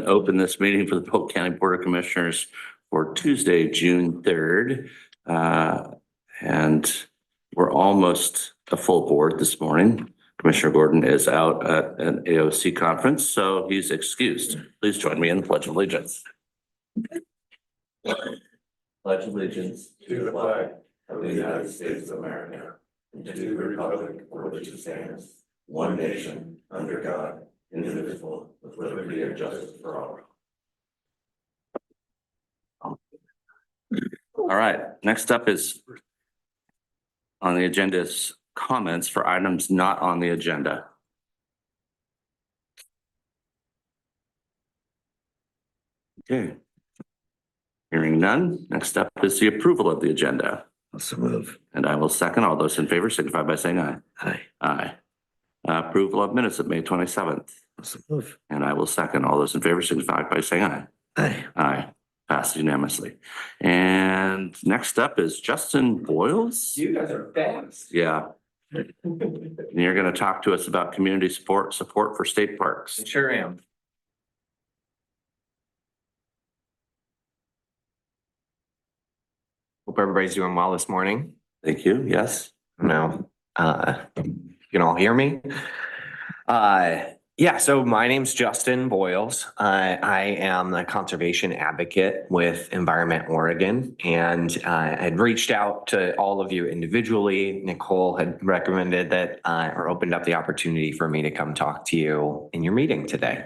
Open this meeting for the Polk County Board of Commissioners for Tuesday, June 3rd. And we're almost a full board this morning. Commissioner Gordon is out at an AOC conference, so he's excused. Please join me in the Pledge of Allegiance. Pledge allegiance to the flag of the United States of America and to the republic for which it stands, one nation, under God, indivisible, with liberty and justice for all. All right, next up is on the agenda is comments for items not on the agenda. Okay. Hearing none, next up is the approval of the agenda. So move. And I will second. All those in favor signify by saying aye. Aye. Aye. Approval of minutes of May 27th. So move. And I will second. All those in favor signify by saying aye. Aye. Aye. Passed unanimously. And next up is Justin Boyles. You guys are fast. Yeah. And you're going to talk to us about community support for state parks. I sure am. Hope everybody's doing well this morning. Thank you. Yes. You can all hear me. Yeah, so my name's Justin Boyles. I am the conservation advocate with Environment Oregon, and I'd reached out to all of you individually. Nicole had recommended that or opened up the opportunity for me to come talk to you in your meeting today,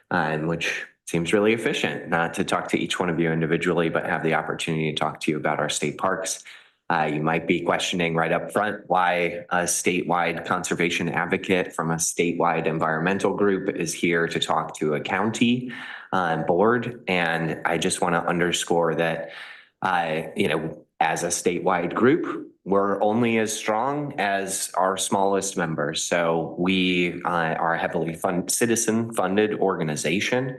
which seems really efficient, not to talk to each one of you individually, but have the opportunity to talk to you about our state parks. You might be questioning right up front why a statewide conservation advocate from a statewide environmental group is here to talk to a county board. And I just want to underscore that, as a statewide group, we're only as strong as our smallest members. So we are a heavily citizen funded organization.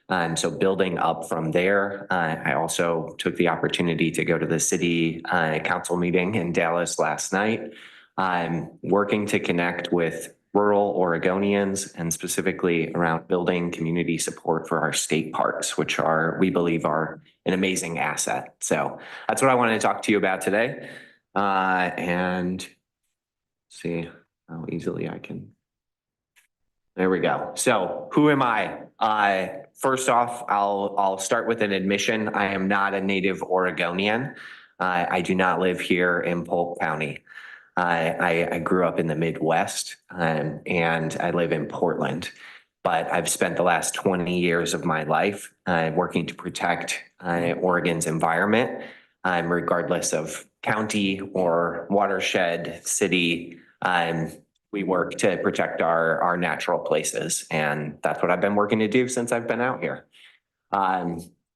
And so building up from there, I also took the opportunity to go to the city council meeting in Dallas last night. I'm working to connect with rural Oregonians and specifically around building community support for our state parks, which we believe are an amazing asset. So that's what I wanted to talk to you about today. And see how easily I can. There we go. So who am I? First off, I'll start with an admission. I am not a native Oregonian. I do not live here in Polk County. I grew up in the Midwest and I live in Portland, but I've spent the last 20 years of my life working to protect Oregon's environment, regardless of county or watershed, city. We work to protect our natural places, and that's what I've been working to do since I've been out here.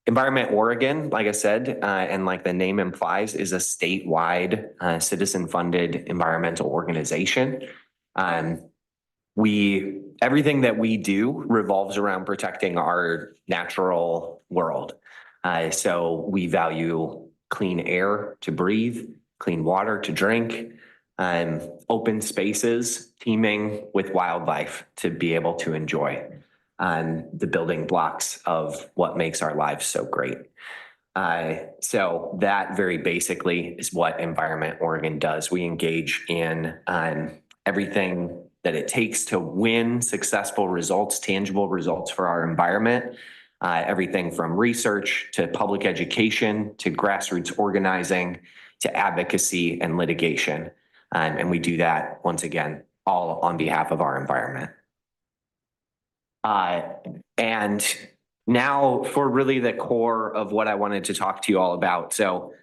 Environment Oregon, like I said, and like the name implies, is a statewide citizen-funded environmental organization. Everything that we do revolves around protecting our natural world. So we value clean air to breathe, clean water to drink, open spaces teeming with wildlife to be able to enjoy, the building blocks of what makes our lives so great. So that very basically is what Environment Oregon does. We engage in everything that it takes to win successful results, tangible results for our environment. Everything from research to public education to grassroots organizing to advocacy and litigation. And we do that, once again, all on behalf of our environment. And now for really the core of what I wanted to talk to you all about. So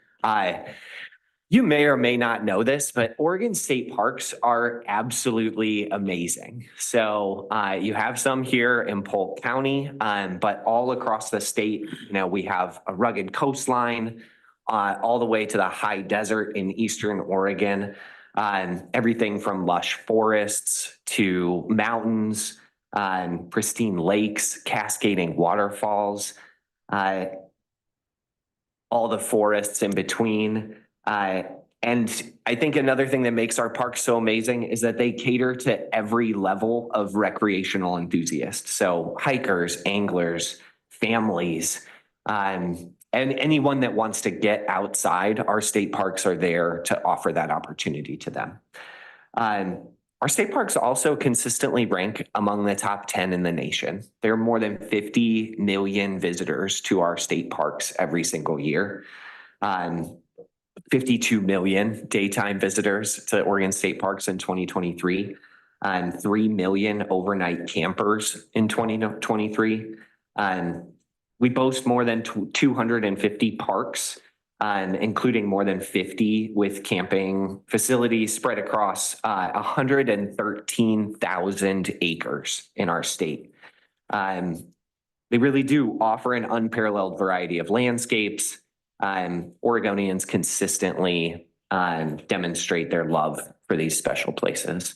you may or may not know this, but Oregon state parks are absolutely amazing. So you have some here in Polk County, but all across the state, we have a rugged coastline all the way to the high desert in Eastern Oregon. Everything from lush forests to mountains, pristine lakes, cascading waterfalls, all the forests in between. And I think another thing that makes our parks so amazing is that they cater to every level of recreational enthusiasts. So hikers, anglers, families, and anyone that wants to get outside, our state parks are there to offer that opportunity to them. Our state parks also consistently rank among the top 10 in the nation. There are more than 50 million visitors to our state parks every single year. 52 million daytime visitors to Oregon State Parks in 2023, and 3 million overnight campers in 2023. We boast more than 250 parks, including more than 50 with camping facilities spread across 113,000 acres in our state. They really do offer an unparalleled variety of landscapes. Oregonians consistently demonstrate their love for these special places.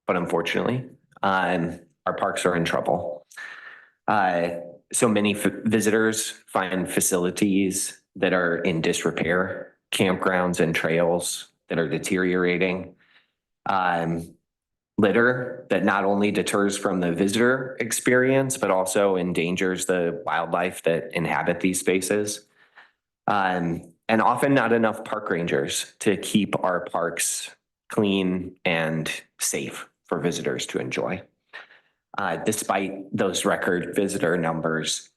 But unfortunately, our parks are in trouble. So many visitors find facilities that are in disrepair, campgrounds and trails that are deteriorating, litter that not only deters from the visitor experience, but also endangers the wildlife that inhabit these spaces. And often not enough park rangers to keep our parks clean and safe for visitors to enjoy. Despite those record visitor numbers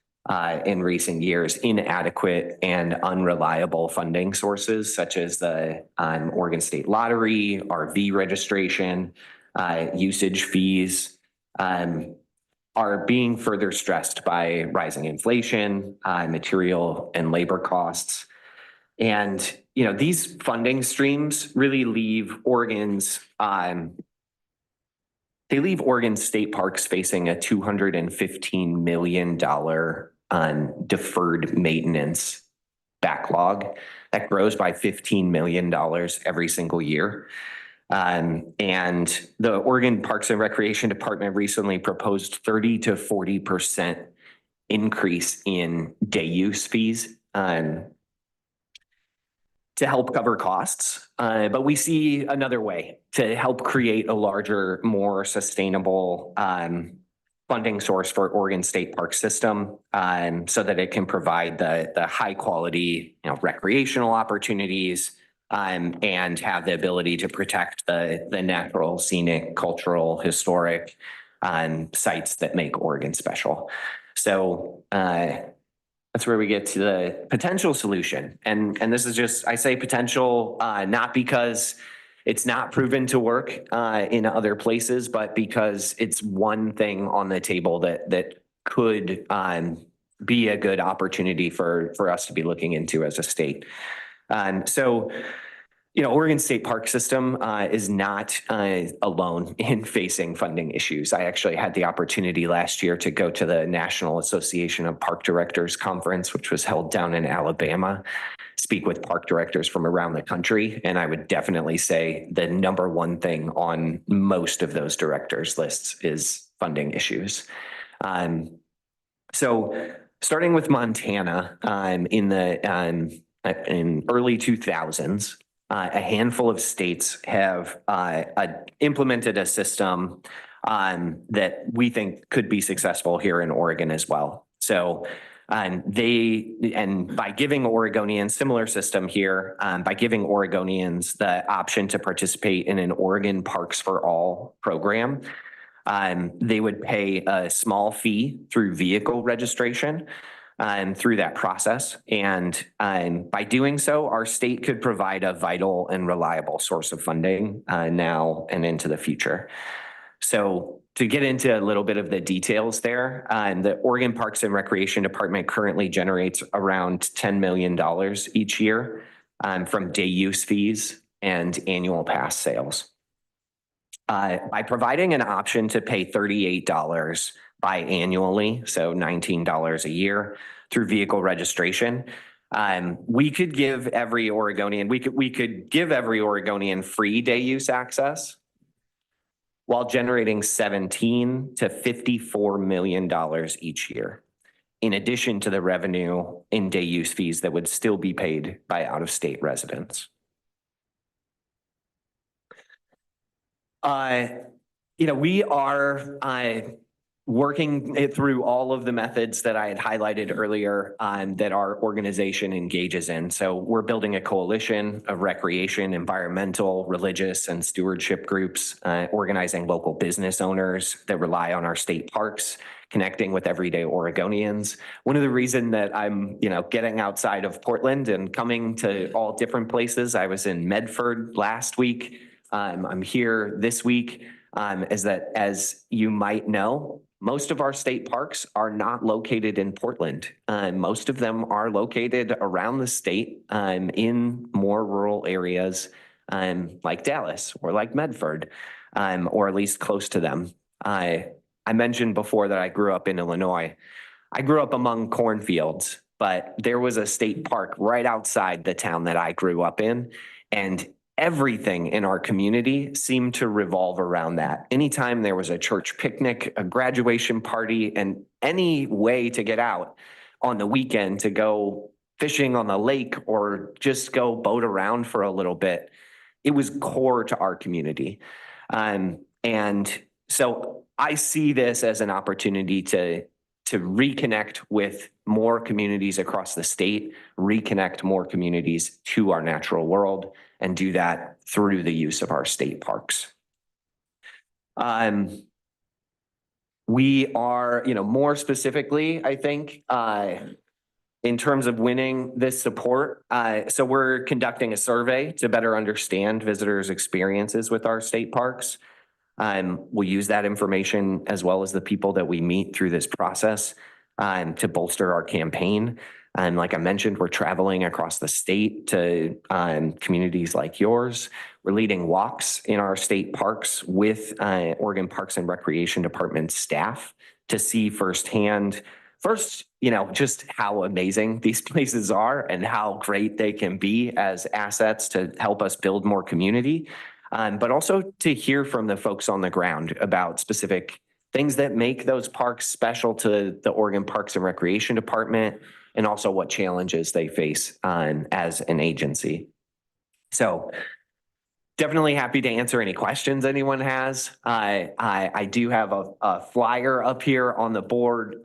in recent years, inadequate and unreliable funding sources such as the Oregon State Lottery, RV registration, usage fees are being further stressed by rising inflation, material and labor costs. And, these funding streams really leave Oregon State Parks facing a $215 million deferred maintenance backlog that grows by $15 million every single year. And the Oregon Parks and Recreation Department recently proposed 30 to 40% increase in day use fees to help cover costs. But we see another way to help create a larger, more sustainable funding source for Oregon State Park system so that it can provide the high quality recreational opportunities and have the ability to protect the natural, scenic, cultural, historic sites that make Oregon special. So that's where we get to the potential solution. And this is just, I say potential, not because it's not proven to work in other places, but because it's one thing on the table that could be a good opportunity for us to be looking into as a state. So, Oregon State Park System is not alone in facing funding issues. I actually had the opportunity last year to go to the National Association of Park Directors Conference, which was held down in Alabama, speak with park directors from around the country. And I would definitely say the number one thing on most of those directors' lists is funding issues. So starting with Montana in early 2000s, a handful of states have implemented a system that we think could be successful here in Oregon as well. So by giving Oregonians, similar system here, by giving Oregonians the option to participate in an Oregon Parks for All program, they would pay a small fee through vehicle registration through that process. And by doing so, our state could provide a vital and reliable source of funding now and into the future. So to get into a little bit of the details there, the Oregon Parks and Recreation Department currently generates around $10 million each year from day use fees and annual pass sales. By providing an option to pay $38 biannually, so $19 a year through vehicle registration, we could give every Oregonian, we could give every Oregonian free day use access while generating $17 to $54 million each year, in addition to the revenue in day use fees that would still be paid by out-of-state residents. We are working it through all of the methods that I had highlighted earlier that our organization engages in. So we're building a coalition of recreation, environmental, religious, and stewardship groups, organizing local business owners that rely on our state parks, connecting with everyday Oregonians. One of the reasons that I'm, getting outside of Portland and coming to all different places, I was in Medford last week. I'm here this week, is that, as you might know, most of our state parks are not located in Portland. Most of them are located around the state in more rural areas like Dallas or like Medford, or at least close to them. I mentioned before that I grew up in Illinois. I grew up among cornfields, but there was a state park right outside the town that I grew up in, and everything in our community seemed to revolve around that. Anytime there was a church picnic, a graduation party, and any way to get out on the weekend to go fishing on the lake or just go boat around for a little bit, it was core to our community. And so I see this as an opportunity to reconnect with more communities across the state, reconnect more communities to our natural world, and do that through the use of our state parks. We are, more specifically, I think, in terms of winning this support. So we're conducting a survey to better understand visitors' experiences with our state parks. We'll use that information as well as the people that we meet through this process to bolster our campaign. And like I mentioned, we're traveling across the state to communities like yours. We're leading walks in our state parks with Oregon Parks and Recreation Department staff to see firsthand, just how amazing these places are and how great they can be as assets to help us build more community. But also to hear from the folks on the ground about specific things that make those parks special to the Oregon Parks and Recreation Department, and also what challenges they face as an agency. So definitely happy to answer any questions anyone has. I do have a flyer up here on the board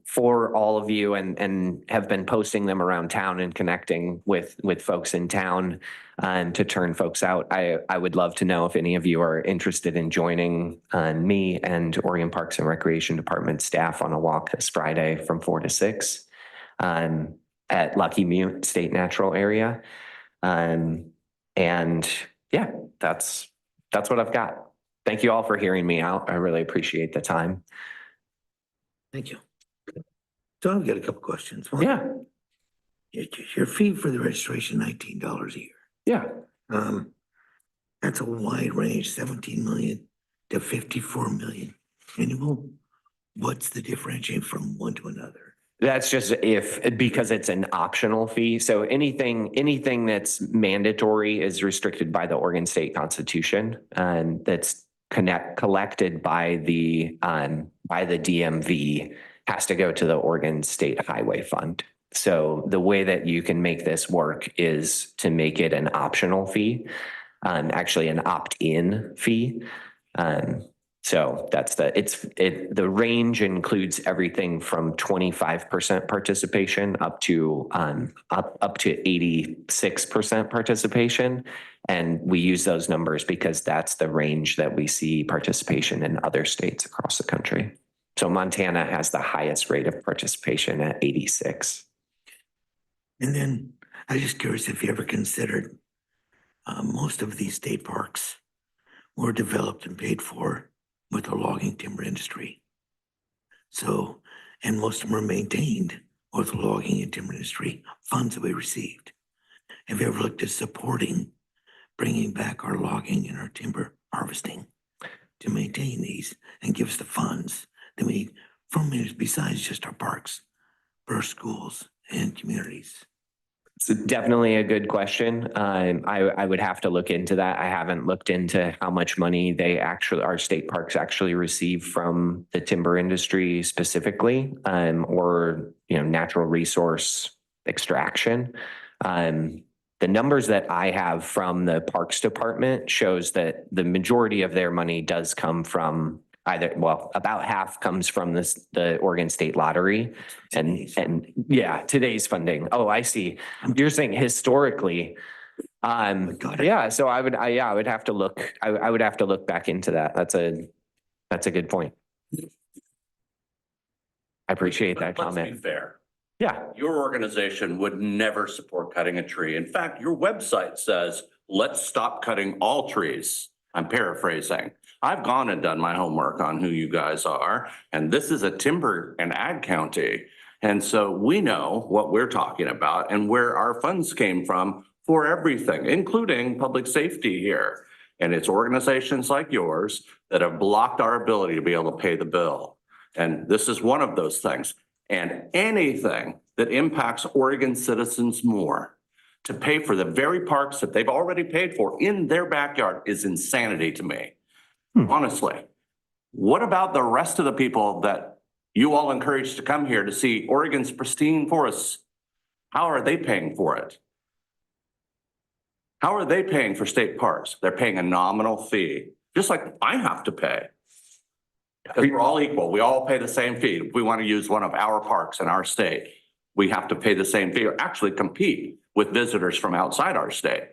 for all of you, and have been posting them around town and connecting with folks in town to turn folks out. I would love to know if any of you are interested in joining me and Oregon Parks and Recreation Department staff on a walk this Friday from 4 to 6 at Lucky Mute State Natural Area. And yeah, that's what I've got. Thank you all for hearing me out. I really appreciate the time. Thank you. So I've got a couple questions. One, Yeah. Your fee for the registration, $19 a year. Yeah. That's a wide range, 17 million to 54 million annual. What's the differentiation from one to another? That's just because it's an optional fee. So anything that's mandatory is restricted by the Oregon State Constitution, and that's collected by the DMV has to go to the Oregon State Highway Fund. So the way that you can make this work is to make it an optional fee, actually an opt-in fee. So that's the range includes everything from 25% participation up to 86% participation. And we use those numbers because that's the range that we see participation in other states across the country. So Montana has the highest rate of participation at 86. And then I was just curious if you ever considered most of these state parks were developed and paid for with the logging timber industry. So, and most of them are maintained with the logging and timber industry funds that we received. Have you ever looked at supporting bringing back our logging and our timber harvesting to maintain these and give us the funds that we need from it besides just our parks, for our schools and communities? It's definitely a good question. I would have to look into that. I haven't looked into how much money our state parks actually receive from the timber industry specifically, or natural resource extraction. The numbers that I have from the Parks Department shows that the majority of their money does come from about half comes from the Oregon State Lottery. And yeah, today's funding. Oh, I see. You're saying historically. Got it. Yeah, so I would have to look, I would have to look back into that. That's a good point. I appreciate that Let's be comment. fair. Yeah, Your organization would never support cutting a tree. In fact, your website says, let's stop cutting all trees. I'm paraphrasing. I've gone and done my homework on who you guys are, and this is a timber and ag county. And so we know what we're talking about and where our funds came from for everything, including public safety here. And it's organizations like yours that have blocked our ability to be able to pay the bill. And this is one of those things. And anything that impacts Oregon citizens more to pay for the very parks that they've already paid for in their backyard is insanity to me. Honestly, what about the rest of the people that you all encouraged to come here to see Oregon's pristine forests? How are they paying for it? How are they paying for state parks? They're paying a nominal fee, just like I have to pay. Because we're all equal. We all pay the same fee. If we want to use one of our parks in our state, we have to pay the same fee or actually compete with visitors from outside our state,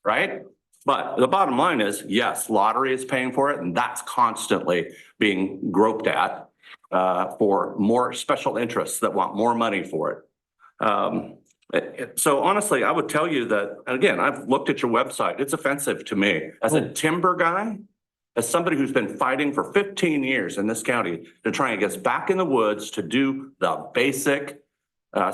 right? But the bottom line is, yes, lottery is paying for it, and that's constantly being groped at for more special interests that want more money for it. So honestly, I would tell you that, and again, I've looked at your website. It's offensive to me. As a timber guy, as somebody who's been fighting for 15 years in this county to try and get us back in the woods to do the basic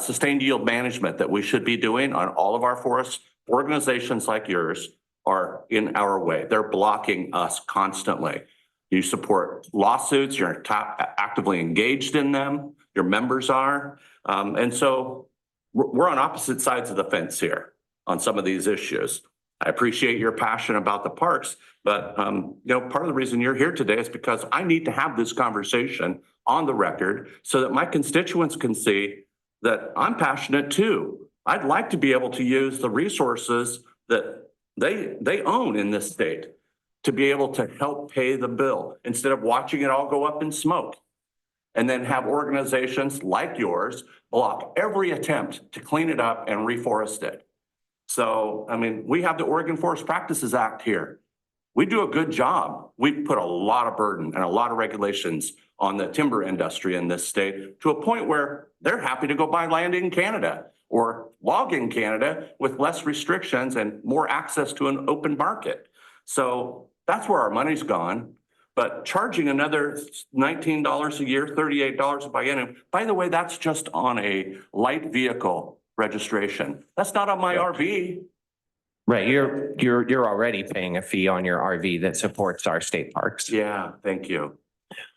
sustained yield management that we should be doing on all of our forests, organizations like yours are in our way. They're blocking us constantly. You support lawsuits, you're actively engaged in them, your members are. And so we're on opposite sides of the fence here on some of these issues. I appreciate your passion about the parks, but part of the reason you're here today is because I need to have this conversation on the record so that my constituents can see that I'm passionate too. I'd like to be able to use the resources that they own in this state to be able to help pay the bill instead of watching it all go up in smoke. And then have organizations like yours block every attempt to clean it up and reforest it. So, I mean, we have the Oregon Forest Practices Act here. We do a good job. We put a lot of burden and a lot of regulations on the timber industry in this state to a point where they're happy to go buy land in Canada or log in Canada with less restrictions and more access to an open market. So that's where our money's gone. But charging another $19 a year, $38 a biennium, by the way, that's just on a light vehicle registration. That's not on my RV. right. You're already paying a fee on your RV that supports our state parks. Yeah, thank you.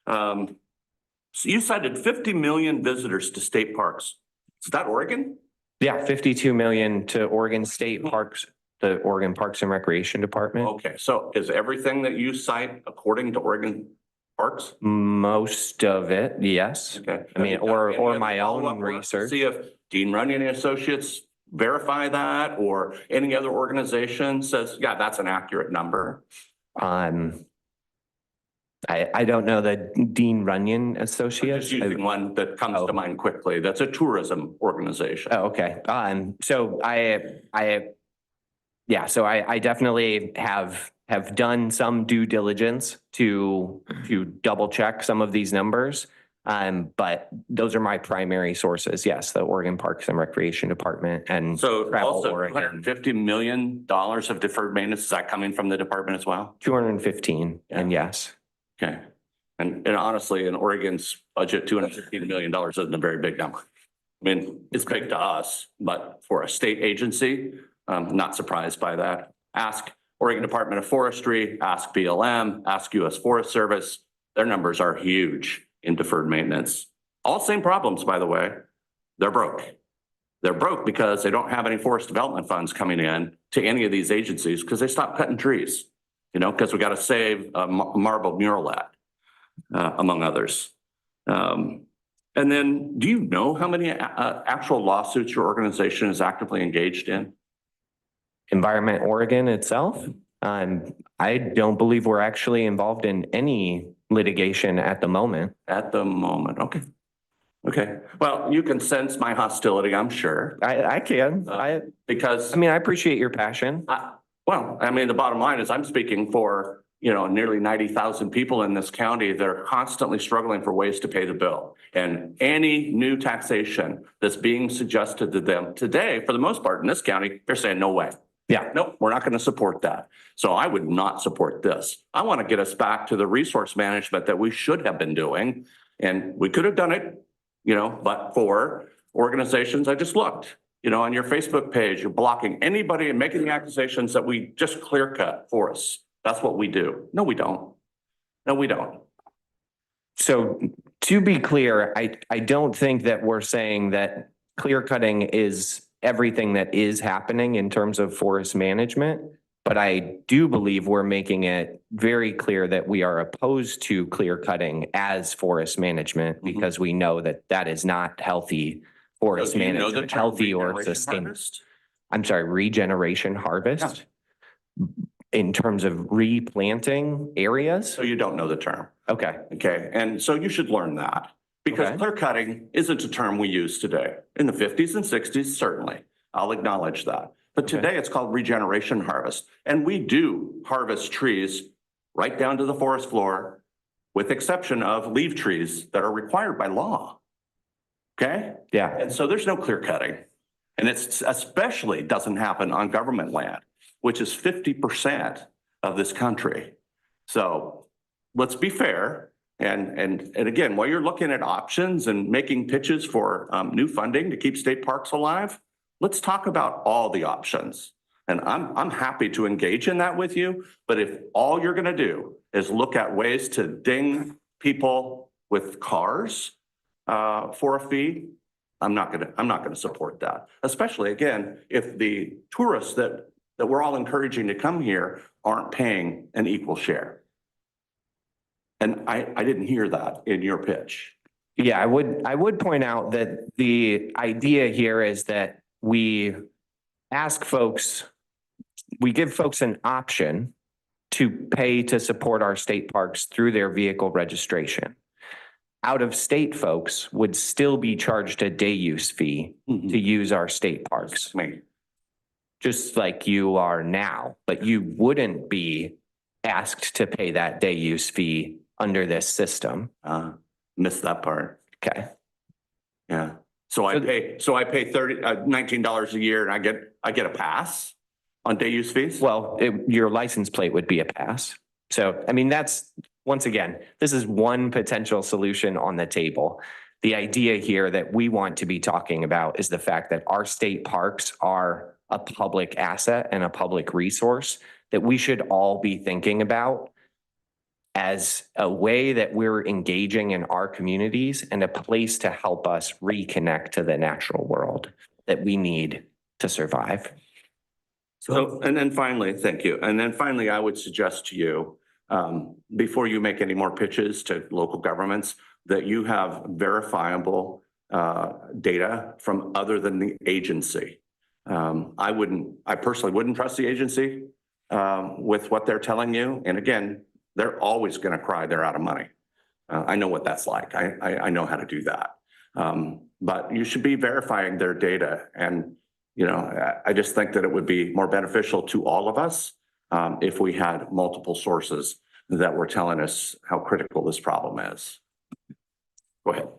So you cited 50 million visitors to state parks. Is that Oregon? Yeah, 52 million to Oregon State Parks, the Oregon Parks and Recreation Department. Okay, so is everything that you cite according to Oregon Parks? Most of it, yes. Okay. I mean, Have you done any or other my follow-up own work to research. See if Dean Runyon and Associates verify that, or any other organization says, yeah, that's an accurate number. I don't know the Dean Runyon Associates. Just using one that comes to mind quickly. That's a tourism organization. Oh, okay. So I definitely have done some due diligence to double check some of these numbers. But those are my primary sources. Yes, the Oregon Parks and Recreation Department and So Travel also Oregon. $150 million of deferred maintenance, is that coming from the department as well? 215, and yes. Okay. And honestly, in Oregon's budget, $215 million isn't a very big number. I mean, it's big to us, but for a state agency, not surprised by that. Ask Oregon Department of Forestry, ask BLM, ask US Forest Service. Their numbers are huge in deferred maintenance. All same problems, by the way. They're broke. They're broke because they don't have any forest development funds coming in to any of these agencies because they stopped cutting trees, because we got to save a marble murrelet, among others. And then do you know how many actual lawsuits your organization is actively engaged in? Environment Oregon itself. I don't believe we're actually involved in any litigation at the moment. At the moment, okay. Okay, well, you can sense my hostility, I'm sure, I can. because. I mean, I appreciate your passion. Well, I mean, the bottom line is I'm speaking for, nearly 90,000 people in this county that are constantly struggling for ways to pay the bill. And any new taxation that's being suggested to them today, for the most part in this county, they're saying, no way. Yeah. Nope, we're not going to support that. So I would not support this. I want to get us back to the resource management that we should have been doing. And we could have done it, but for organizations, I just looked. On your Facebook page, you're blocking anybody and making the accusations that we just clear cut for us. That's what we do. No, we don't. No, we don't. So to be clear, I don't think that we're saying that clear cutting is everything that is happening in terms of forest management. But I do believe we're making it very clear that we are opposed to clear cutting as forest management because we know that that is not healthy forest So do you know the management, term healthy or regeneration sustainable. harvest? I'm sorry, regeneration harvest in terms of replanting areas? So you don't know the term. Okay. Okay, and so you should learn that because Okay. clear cutting isn't a term we use today. In the 50s and 60s, certainly. I'll acknowledge that. But Okay. today it's called regeneration harvest. And we do harvest trees right down to the forest floor, with exception of leaf trees that are required by law. Okay? Yeah. And so there's no clear cutting. And it's especially doesn't happen on government land, which is 50% of this country. So let's be fair. And again, while you're looking at options and making pitches for new funding to keep state parks alive, let's talk about all the options. And I'm happy to engage in that with you. But if all you're going to do is look at ways to ding people with cars for a fee, I'm not gonna support that. Especially again, if the tourists that we're all encouraging to come here aren't paying an equal share. And I didn't hear that in your pitch. Yeah, I would point out that the idea here is that we give folks an option to pay to support our state parks through their vehicle registration. Out-of-state folks would still be charged a day use fee to use our state parks, just like you are now, but you wouldn't be asked to pay that day use fee under this system. Missed that part. Okay. Yeah. So I pay $19 a year and I get a pass on day use fees? Well, your license plate would be a pass. So, I mean, once again, this is one potential solution on the table. The idea here that we want to be talking about is the fact that our state parks are a public asset and a public resource that we should all be thinking about as a way that we're engaging in our communities and a place to help us reconnect to the natural world that we need to survive. So, and then finally, thank you. And then finally, I would suggest to you, before you make any more pitches to local governments, that you have verifiable data from other than the agency. I personally wouldn't trust the agency with what they're telling you. And again, they're always going to cry they're out of money. I know what that's like. I know how to do that. But you should be verifying their data. And, I just think that it would be more beneficial to all of us if we had multiple sources that were telling us how critical this problem is. Go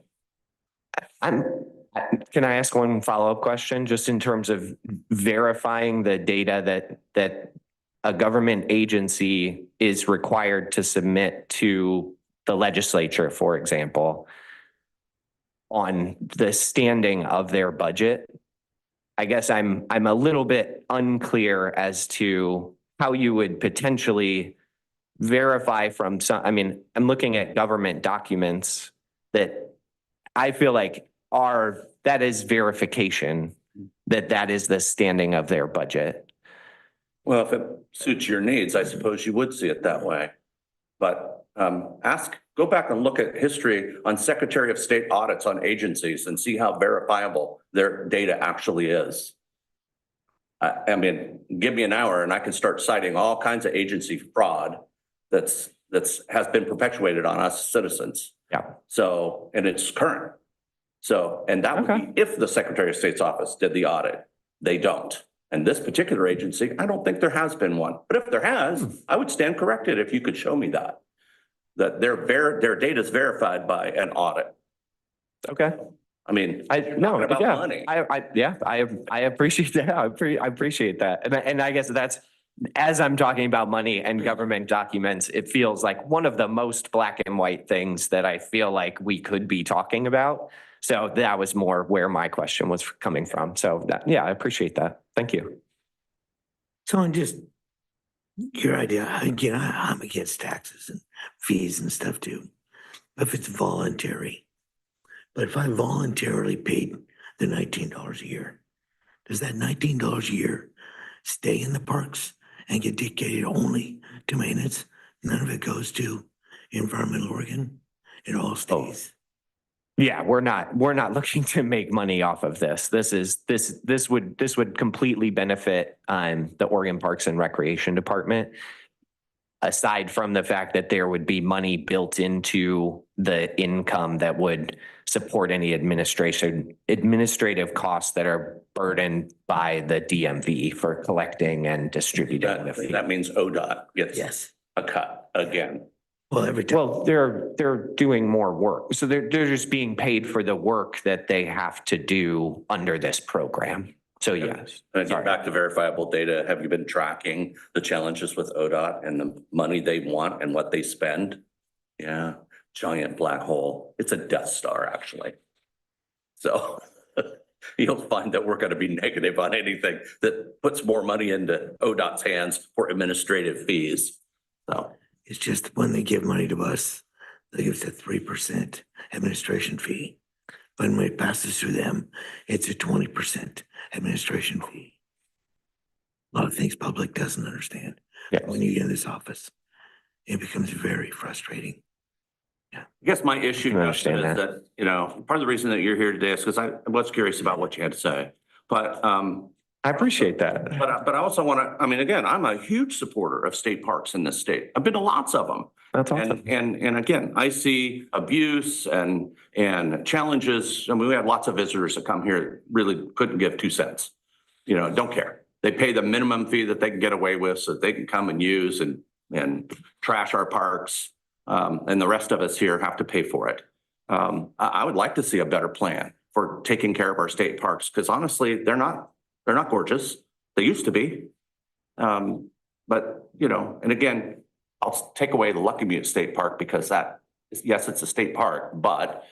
ahead. Can I ask one follow-up question, just in terms of verifying the data that a government agency is required to submit to the legislature, for example, on the standing of their budget? I guess I'm a little bit unclear as to how you would potentially verify from some. I mean, I'm looking at government documents that I feel like that is verification that is the standing of their budget. Well, if it suits your needs, I suppose you would see it that way. But go back and look at history on Secretary of State audits on agencies and see how verifiable their data actually is. I mean, give me an hour and I can start citing all kinds of agency fraud that's has been perpetuated on us citizens. Yeah. So, and it's current. So, and that would Okay. be if the Secretary of State's office did the audit. They don't. And this particular agency, I don't think there has been one. But if there has, I would stand corrected if you could show me that. That their data is verified by an audit. Okay. I mean, I no, talking about yeah, money. I appreciate that. I appreciate that. And I guess that's, as I'm talking about money and government documents, it feels like one of the most black and white things that I feel like we could be talking about. So that was more where my question was coming from. So that, yeah, I appreciate that. Thank you. So on just your idea, again, I'm against taxes and fees and stuff too. If it's voluntary, but if I voluntarily paid the $19 a year, does that $19 a year stay in the parks and get dedicated only to maintenance? None of it goes to environmental Oregon. It all stays. Yeah, we're not looking to make money off of this. This would completely benefit the Oregon Parks and Recreation Department. Aside from the fact that there would be money built into the income that would support any administrative costs that are burdened by the DMV for collecting and distributing the fee. That means ODOT gets Yes. a cut again. Well, every time. Well, they're doing more work. So they're just being paid for the work that they have to do under this program. So yes. And get Sorry. back to verifiable data. Have you been tracking the challenges with ODOT and the money they want and what they spend? Yeah, giant black hole. It's a Death Star, actually. So you'll find that we're going to be negative on anything that puts more money into ODOT's hands for administrative fees. So It's just when they give money to us, they give us a 3% administration fee. But when it passes through them, it's a 20% administration fee. A lot of things public doesn't understand. Yeah. When you get in this office, it becomes very frustrating. I guess my issue I can understand Justin, is that, you know, part of the reason that you're here today is because I was curious about what you had to say. But I appreciate that. but I also want to, I mean, again, I'm a huge supporter of state parks in this state. I've been to lots of them. That's awesome. And again, I see abuse and challenges. I mean, we had lots of visitors that come here that really couldn't give 2 cents. You know, don't care. They pay the minimum fee that they can get away with so that they can come and use and trash our parks. And the rest of us here have to pay for it. I would like to see a better plan for taking care of our state parks because honestly, they're not gorgeous. They used to be. But, you know, and again, I'll take away the Lucky Mute State Park because yes, it's a state park, but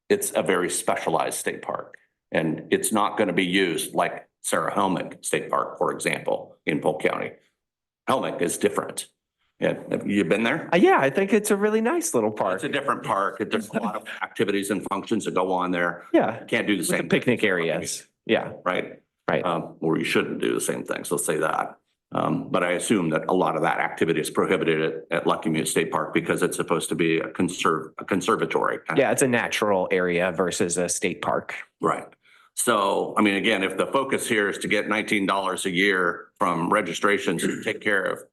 it's a very specialized state park. And it's not going to be used like Sarah Helmick State Park, for example, in Polk County. Helmick is different. Yeah, have you been there? Yeah, I think it's a really nice little park. It's a different park. There's a lot of activities and functions that go on there. Yeah, You can't do the with the same. picnic areas. Yeah, Right? right. Or you shouldn't do the same things. Let's say that. But I assume that a lot of that activity is prohibited at Lucky Mute State Park because it's supposed to be a conservatory. Yeah, it's a natural area versus a state park. Right. So, I mean, again, if the focus here is to get $19 a year from registrations to take care of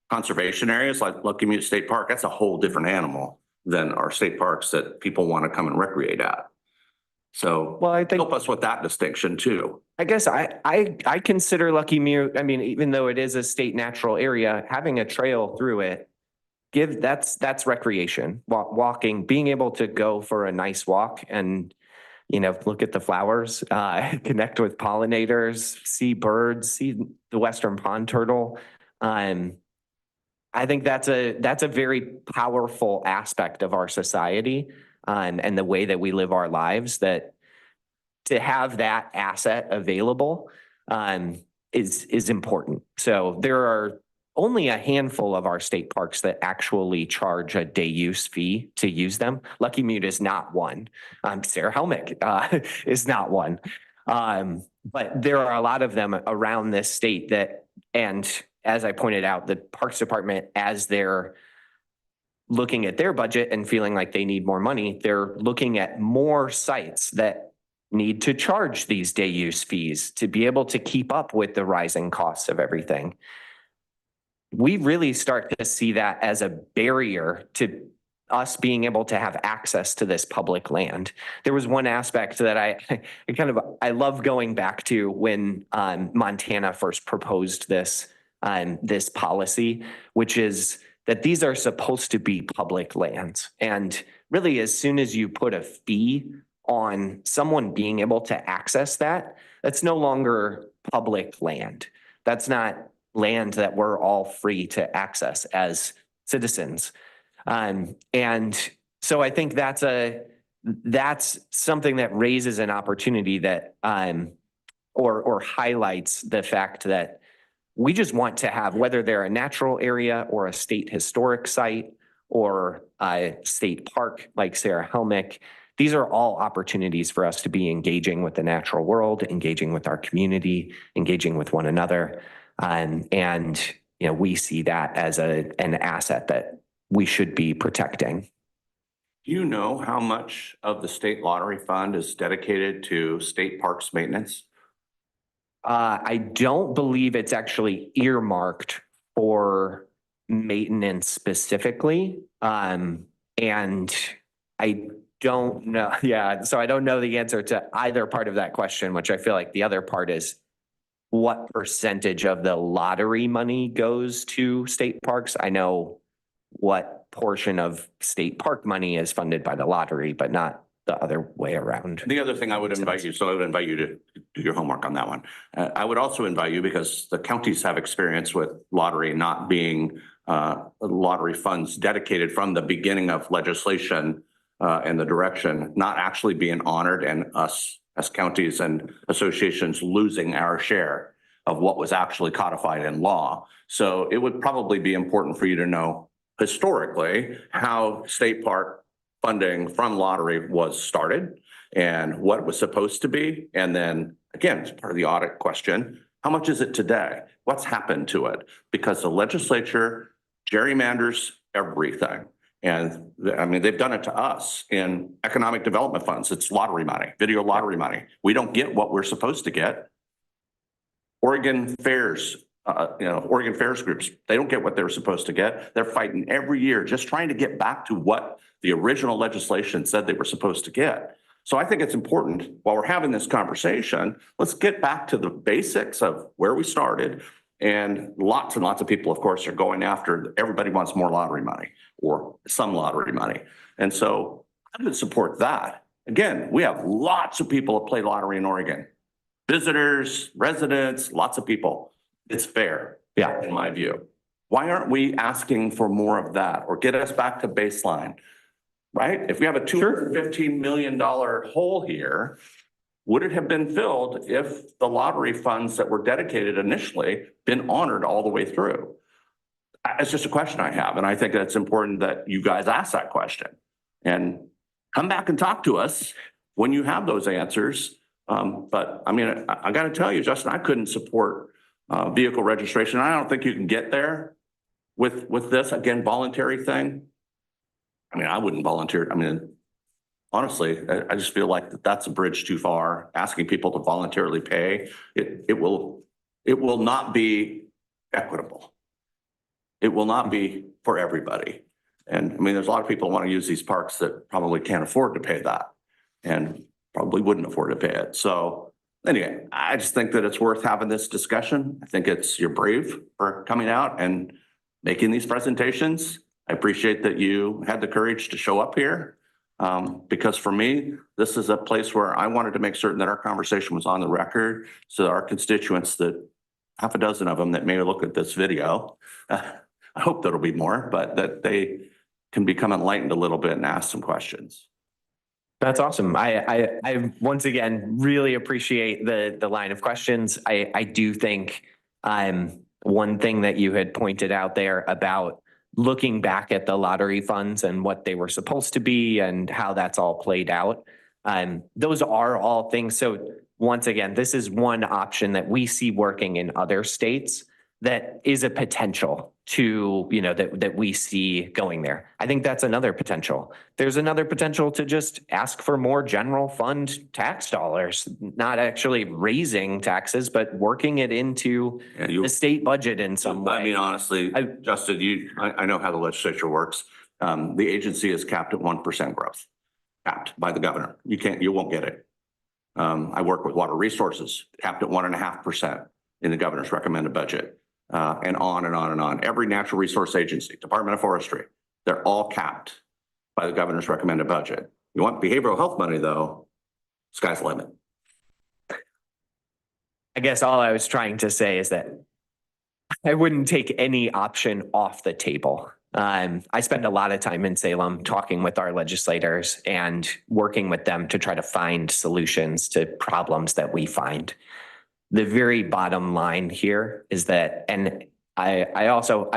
conservation areas like Lucky Mute State Park, that's a whole different animal than our state parks that people want to come and recreate at. So Well, I think, help us with that distinction too. I guess I consider Lucky Mute, I mean, even though it is a state natural area, having a trail through it, that's recreation, walking, being able to go for a nice walk and, you know, look at the flowers, connect with pollinators, see birds, see the western pond turtle. I think that's a very powerful aspect of our society and the way that we live our lives, that to have that asset available is important. So there are only a handful of our state parks that actually charge a day use fee to use them. Lucky Mute is not one. Sarah Helmick is not one. But there are a lot of them around this state that, and as I pointed out, the Parks Department, as they're looking at their budget and feeling like they need more money, they're looking at more sites that need to charge these day use fees to be able to keep up with the rising costs of everything. we really start to see that as a barrier to us being able to have access to this public land. There was one aspect that I love going back to when Montana first proposed this policy, which is that these are supposed to be public lands. And really, as soon as you put a fee on someone being able to access that, that's no longer public land. That's not land that we're all free to access as citizens. And so I think that's something that raises an opportunity that or highlights the fact that we just want to have, whether they're a natural area or a state historic site or a state park like Sarah Helmick, these are all opportunities for us to be engaging with the natural world, engaging with our community, engaging with one another. And you know, we see that as an asset that we should be protecting. Do you know how much of the state lottery fund is dedicated to state parks maintenance? I don't believe it's actually earmarked for maintenance specifically. And I don't know. Yeah. So I don't know the answer to either part of that question, which I feel like the other part is what percentage of the lottery money goes to state parks. I know what portion of state park money is funded by the lottery, but not the other way around. The other thing I would invite you, so I would invite you to do your homework on that one. I would also invite you, because the counties have experience with lottery not being lottery funds dedicated from the beginning of legislation and the direction not actually being honored, and us as counties and associations losing our share of what was actually codified in law. So it would probably be important for you to know historically how state park funding from lottery was started and what it was supposed to be. And then again, as part of the audit question, how much is it today? What's happened to it? Because the legislature gerrymanders everything. And I mean, they've done it to us in economic development funds. It's lottery money, video lottery money. We don't get what we're supposed to get. Oregon fairs, Oregon Fairs groups, they don't get what they're supposed to get. They're fighting every year, just trying to get back to what the original legislation said they were supposed to get. So I think it's important, while we're having this conversation, let's get back to the basics of where we started. And lots of people, of course, are going after, everybody wants more lottery money or some lottery money. And so I would support that. Again, we have lots of people that play lottery in Oregon. Visitors, residents, lots of people. It's fair, Yeah. in my view. Why aren't we asking for more of that or get us back to baseline, right? If we have a $215 million hole here, would it have been filled if the lottery funds that were dedicated initially been honored all the way through? It's just a question I have. And I think that's important that you guys ask that question and come back and talk to us when you have those answers. But I mean, I got to tell you, Justin, I couldn't support vehicle registration. I don't think you can get there with this, again, voluntary thing. I mean, I wouldn't volunteer. I mean, honestly, I just feel like that's a bridge too far. Asking people to voluntarily pay, it will not be equitable. It will not be for everybody. And I mean, there's a lot of people who want to use these parks that probably can't afford to pay that and probably wouldn't afford to pay it. So anyway, I just think that it's worth having this discussion. I think you're brave for coming out and making these presentations. I appreciate that you had the courage to show up here. Because for me, this is a place where I wanted to make certain that our conversation was on the record. So that our constituents, that half a dozen of them that may look at this video, I hope there'll be more, but that they can become enlightened a little bit and ask some questions. That's awesome. I once again really appreciate the line of questions. I do think one thing that you had pointed out there about looking back at the lottery funds and what they were supposed to be and how that's all played out. Those are all things. So once again, this is one option that we see working in other states. that is a potential to, you know, that we see going there. I think that's another potential. There's another potential to just ask for more general fund tax dollars, not actually raising taxes, but working it into Yeah, the state budget in some way. I mean, honestly, Justin, I know how the legislature works. The agency is capped at 1% growth, capped by the governor. You won't get it. I work with water resources, capped at 1.5% in the governor's recommended budget, and on and on and on. Every natural resource agency, Department of Forestry, they're all capped by the governor's recommended budget. You want behavioral health money though, sky's the limit. I guess all I was trying to say is that I wouldn't take any option off the table. I spend a lot of time in Salem talking with our legislators and working with them to try to find solutions to problems that we find. The very bottom line here is that, and I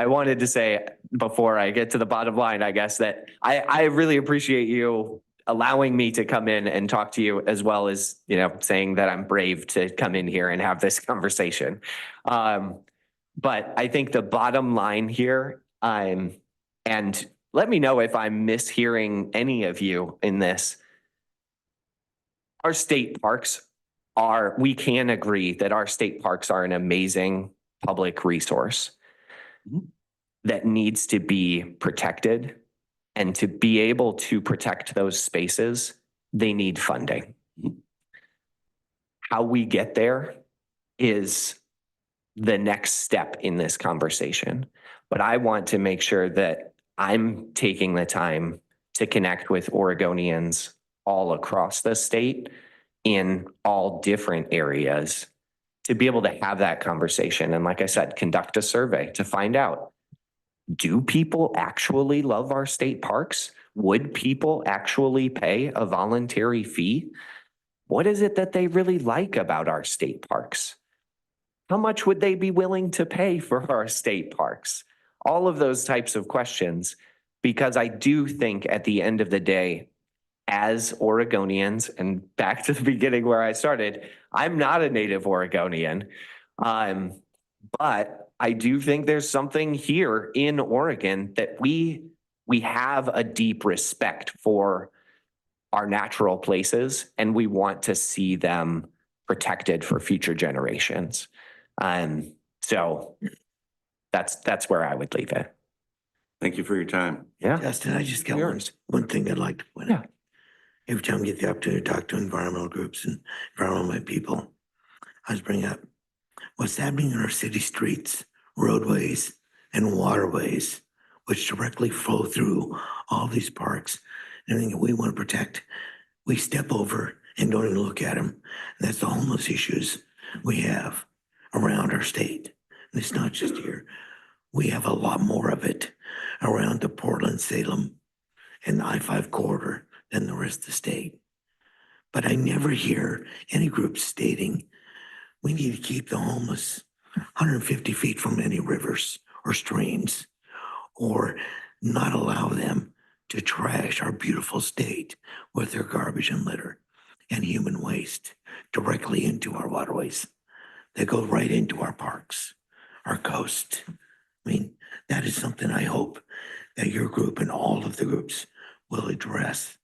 wanted to say before I get to the bottom line, I guess that I really appreciate you allowing me to come in and talk to you, as well as, you know, saying that I'm brave to come in here and have this conversation. But I think the bottom line here, and let me know if I'm mishearing any of you in this. Our state parks we can agree that our state parks are an amazing public resource that needs to be protected. And to be able to protect those spaces, they need funding. How we get there is the next step in this conversation. But I want to make sure that I'm taking the time to connect with Oregonians all across the state in all different areas to be able to have that conversation. And like I said, conduct a survey to find out, do people actually love our state parks? Would people actually pay a voluntary fee? What is it that they really like about our state parks? How much would they be willing to pay for our state parks? All of those types of questions, because I do think at the end of the day, as Oregonians, and back to the beginning where I started, I'm not a native Oregonian, but I do think there's something here in Oregon that we have a deep respect for our natural places, and we want to see them protected for future generations. So that's where I would leave it. Thank you for your time. Yeah. Justin, I just got Yours. one thing I'd like to point out. Every time we get the opportunity to talk to environmental groups and environmental people, I was bringing up what's happening in our city streets, roadways, and waterways, which directly flow through all these parks. And everything that we want to protect, we step over and don't even look at them. And that's the homeless issues we have around our state. And it's not just here. We have a lot more of it around the Portland, Salem, and the I-5 corridor than the rest of the state. But I never hear any group stating we need to keep the homeless 150 feet from any rivers or streams, or not allow them to trash our beautiful state with their garbage and litter and human waste directly into our waterways. They go right into our parks, our coast. I mean, that is something I hope that your group and all of the groups will address.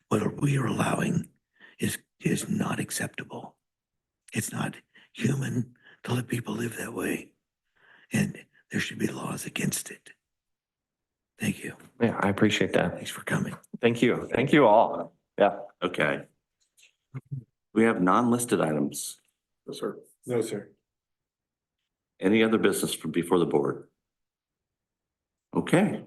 What we are allowing is not acceptable. It's not human to let people live that way. And there should be laws against it. Thank you. Yeah, I appreciate that. Thanks for coming. Thank you. Thank you all. Yeah. Okay. We have non-listed items. No, sir. No, sir. Any other business from before the board? Okay.